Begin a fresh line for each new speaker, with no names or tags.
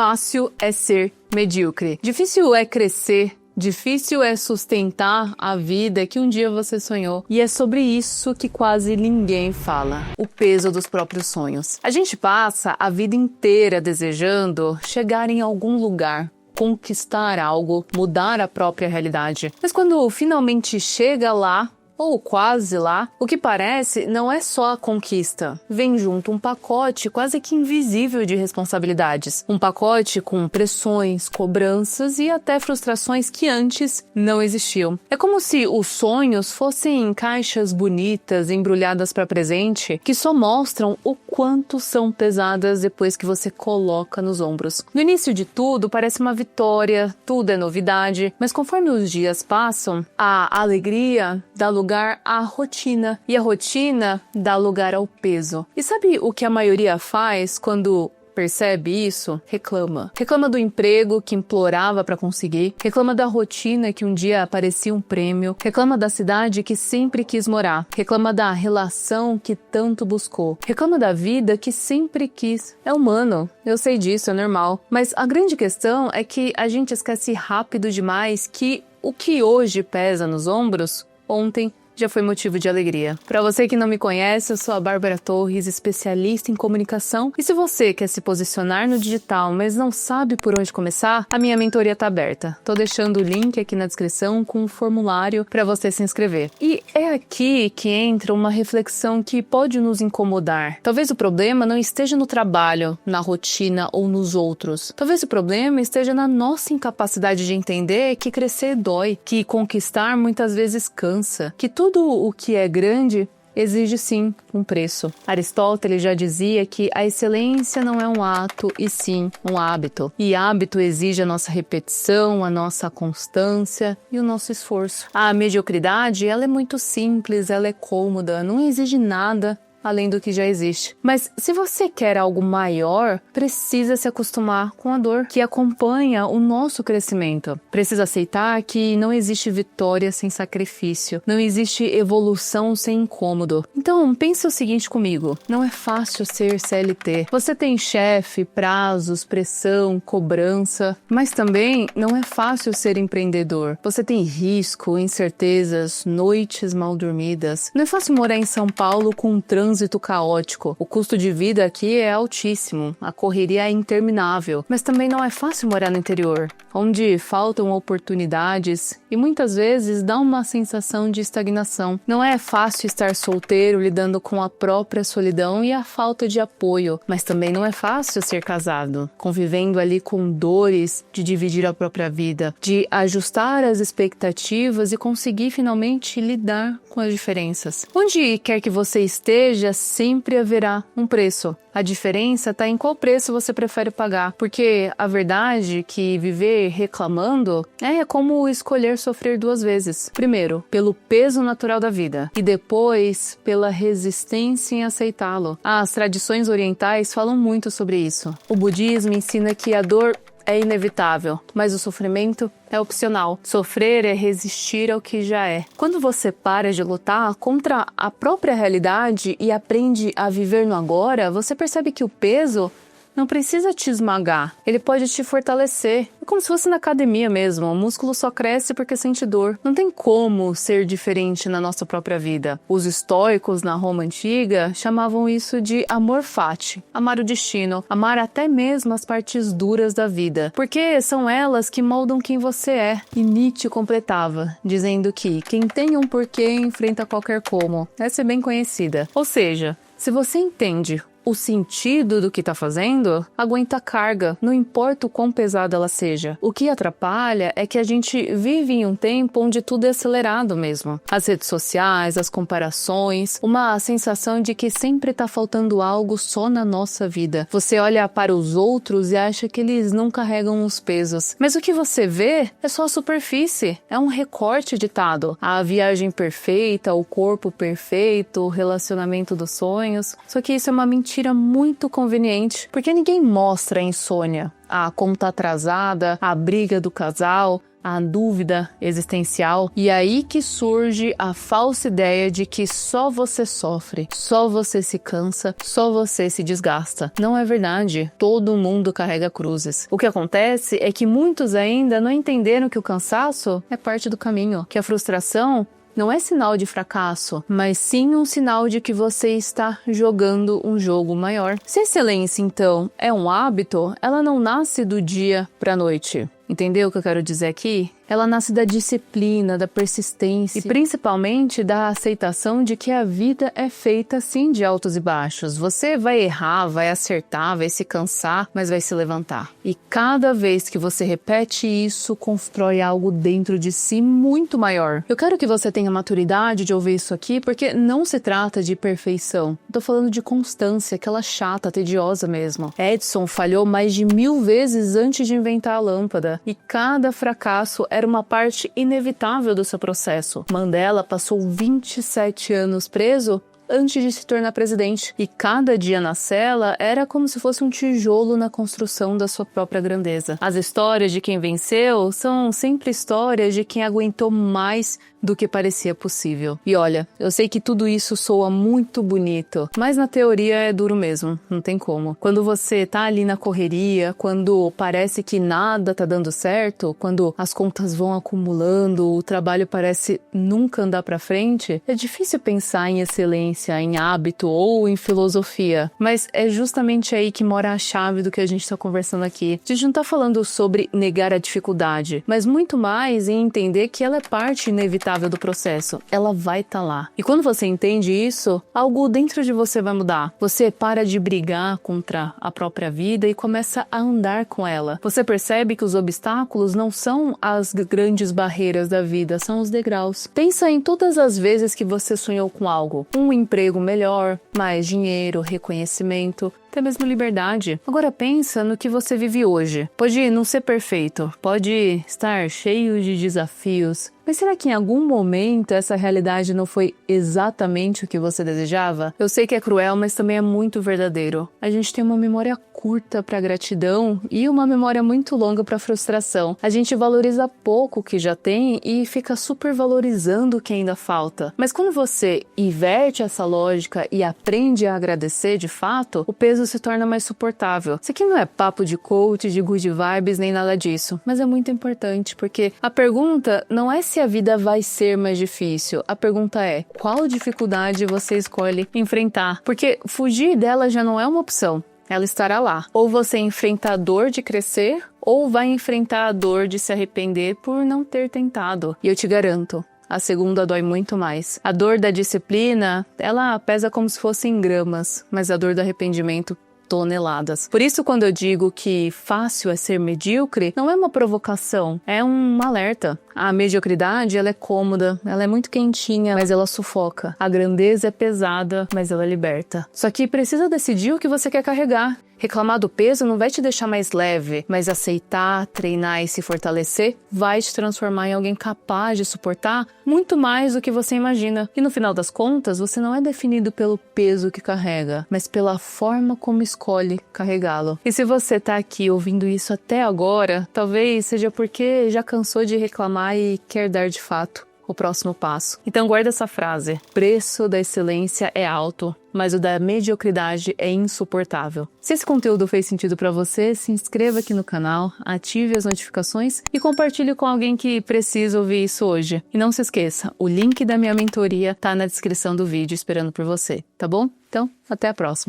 Fácil é ser medíocre. Difícil é crescer. Difícil é sustentar a vida que um dia você sonhou. E é sobre isso que quase ninguém fala. O peso dos próprios sonhos. A gente passa a vida inteira desejando chegar em algum lugar, conquistar algo, mudar a própria realidade. Mas quando finalmente chega lá, ou quase lá, o que parece não é só a conquista. Vem junto um pacote quase que invisível de responsabilidades. Um pacote com pressões, cobranças e até frustrações que antes não existiam. É como se os sonhos fossem caixas bonitas, embrulhadas para presente, que só mostram o quanto são pesadas depois que você coloca nos ombros. No início de tudo, parece uma vitória, tudo é novidade, mas conforme os dias passam, a alegria dá lugar à rotina, e a rotina dá lugar ao peso. E sabe o que a maioria faz quando percebe isso? Reclama. Reclama do emprego que implorava para conseguir, reclama da rotina que um dia parecia um prêmio, reclama da cidade que sempre quis morar, reclama da relação que tanto buscou, reclama da vida que sempre quis. É humano, eu sei disso, é normal. Mas a grande questão é que a gente esquece rápido demais que o que hoje pesa nos ombros, ontem já foi motivo de alegria. Para você que não me conhece, eu sou a Bárbara Torres, especialista em comunicação. E se você quer se posicionar no digital, mas não sabe por onde começar, a minha mentoria está aberta. Tô deixando o link aqui na descrição com um formulário para você se inscrever. E é aqui que entra uma reflexão que pode nos incomodar. Talvez o problema não esteja no trabalho, na rotina ou nos outros. Talvez o problema esteja na nossa incapacidade de entender que crescer dói, que conquistar muitas vezes cansa, que tudo o que é grande exige sim um preço. Aristóteles já dizia que a excelência não é um ato, e sim um hábito. E hábito exige a nossa repetição, a nossa constância e o nosso esforço. A mediocridade, ela é muito simples, ela é cômoda, não exige nada além do que já existe. Mas se você quer algo maior, precisa se acostumar com a dor que acompanha o nosso crescimento. Precisa aceitar que não existe vitória sem sacrifício, não existe evolução sem incômodo. Então, pense o seguinte comigo, não é fácil ser CLT. Você tem chefe, prazos, pressão, cobrança, mas também não é fácil ser empreendedor. Você tem risco, incertezas, noites mal dormidas. Não é fácil morar em São Paulo com um trânsito caótico. O custo de vida aqui é altíssimo, a correria é interminável, mas também não é fácil morar no interior, onde faltam oportunidades e muitas vezes dá uma sensação de estagnação. Não é fácil estar solteiro lidando com a própria solidão e a falta de apoio, mas também não é fácil ser casado, convivendo ali com dores de dividir a própria vida, de ajustar as expectativas e conseguir finalmente lidar com as diferenças. Onde quer que você esteja, sempre haverá um preço. A diferença está em qual preço você prefere pagar, porque a verdade é que viver reclamando é como escolher sofrer duas vezes. Primeiro, pelo peso natural da vida e depois pela resistência em aceitá-lo. As tradições orientais falam muito sobre isso. O budismo ensina que a dor é inevitável, mas o sofrimento é opcional. Sofrer é resistir ao que já é. Quando você para de lutar contra a própria realidade e aprende a viver no agora, você percebe que o peso não precisa te esmagar, ele pode te fortalecer. É como se fosse na academia mesmo, o músculo só cresce porque sente dor. Não tem como ser diferente na nossa própria vida. Os estoicos na Roma antiga chamavam isso de amor fati, amar o destino, amar até mesmo as partes duras da vida, porque são elas que moldam quem você é. E Nietzsche completava, dizendo que quem tem um porquê enfrenta qualquer como. Essa é bem conhecida. Ou seja, se você entende o sentido do que está fazendo, aguenta a carga, não importa o quão pesada ela seja. O que atrapalha é que a gente vive em um tempo onde tudo é acelerado mesmo. As redes sociais, as comparações, uma sensação de que sempre está faltando algo só na nossa vida. Você olha para os outros e acha que eles não carregam os pesos. Mas o que você vê é só a superfície, é um recorte editado. A viagem perfeita, o corpo perfeito, o relacionamento dos sonhos. Só que isso é uma mentira muito conveniente, porque ninguém mostra a insônia, a conta atrasada, a briga do casal, a dúvida existencial, e aí que surge a falsa ideia de que só você sofre, só você se cansa, só você se desgasta. Não é verdade, todo mundo carrega cruzes. O que acontece é que muitos ainda não entenderam que o cansaço é parte do caminho, que a frustração não é sinal de fracasso, mas sim um sinal de que você está jogando um jogo maior. Se a excelência, então, é um hábito, ela não nasce do dia para a noite. Entendeu o que eu quero dizer aqui? Ela nasce da disciplina, da persistência e principalmente da aceitação de que a vida é feita sim de altos e baixos. Você vai errar, vai acertar, vai se cansar, mas vai se levantar. E cada vez que você repete isso, constrói algo dentro de si muito maior. Eu quero que você tenha maturidade de ouvir isso aqui, porque não se trata de perfeição. Eu tô falando de constância, aquela chata, tediosa mesmo. Edison falhou mais de 1000 vezes antes de inventar a lâmpada. E cada fracasso era uma parte inevitável do seu processo. Mandela passou 27 anos preso antes de se tornar presidente. E cada dia na cela era como se fosse um tijolo na construção da sua própria grandeza. As histórias de quem venceu são sempre histórias de quem aguentou mais do que parecia possível. E olha, eu sei que tudo isso soa muito bonito, mas na teoria é duro mesmo, não tem como. Quando você tá ali na correria, quando parece que nada tá dando certo, quando as contas vão acumulando, o trabalho parece nunca andar pra frente, é difícil pensar em excelência, em hábito ou em filosofia. Mas é justamente aí que mora a chave do que a gente tá conversando aqui. A gente não tá falando sobre negar a dificuldade, mas muito mais em entender que ela é parte inevitável do processo, ela vai estar lá. E quando você entende isso, algo dentro de você vai mudar. Você para de brigar contra a própria vida e começa a andar com ela. Você percebe que os obstáculos não são as grandes barreiras da vida, são os degraus. Pensa em todas as vezes que você sonhou com algo. Um emprego melhor, mais dinheiro, reconhecimento, até mesmo liberdade. Agora pensa no que você vive hoje. Pode não ser perfeito, pode estar cheio de desafios, mas será que em algum momento essa realidade não foi exatamente o que você desejava? Eu sei que é cruel, mas também é muito verdadeiro. A gente tem uma memória curta para gratidão e uma memória muito longa para frustração. A gente valoriza pouco o que já tem e fica super valorizando o que ainda falta. Mas quando você inverte essa lógica e aprende a agradecer de fato, o peso se torna mais suportável. Isso aqui não é papo de coach, de good vibes, nem nada disso, mas é muito importante porque a pergunta não é se a vida vai ser mais difícil, a pergunta é qual dificuldade você escolhe enfrentar, porque fugir dela já não é uma opção. Ela estará lá. Ou você enfrenta a dor de crescer, ou vai enfrentar a dor de se arrepender por não ter tentado. E eu te garanto, a segunda dói muito mais. A dor da disciplina, ela pesa como se fossem gramas, mas a dor do arrependimento, toneladas. Por isso, quando eu digo que fácil é ser medíocre, não é uma provocação, é um alerta. A mediocridade, ela é cômoda, ela é muito quentinha, mas ela sufoca. A grandeza é pesada, mas ela liberta. Só que precisa decidir o que você quer carregar. Reclamar do peso não vai te deixar mais leve, mas aceitar, treinar e se fortalecer vai te transformar em alguém capaz de suportar muito mais do que você imagina. E no final das contas, você não é definido pelo peso que carrega, mas pela forma como escolhe carregá-lo. E se você tá aqui ouvindo isso até agora, talvez seja porque já cansou de reclamar e quer dar de fato o próximo passo. Então guarda essa frase: o preço da excelência é alto, mas o da mediocridade é insuportável. Se esse conteúdo fez sentido para você, se inscreva aqui no canal, ative as notificações e compartilhe com alguém que precisa ouvir isso hoje. E não se esqueça, o link da minha mentoria tá na descrição do vídeo esperando por você, tá bom? Então, até a próxima.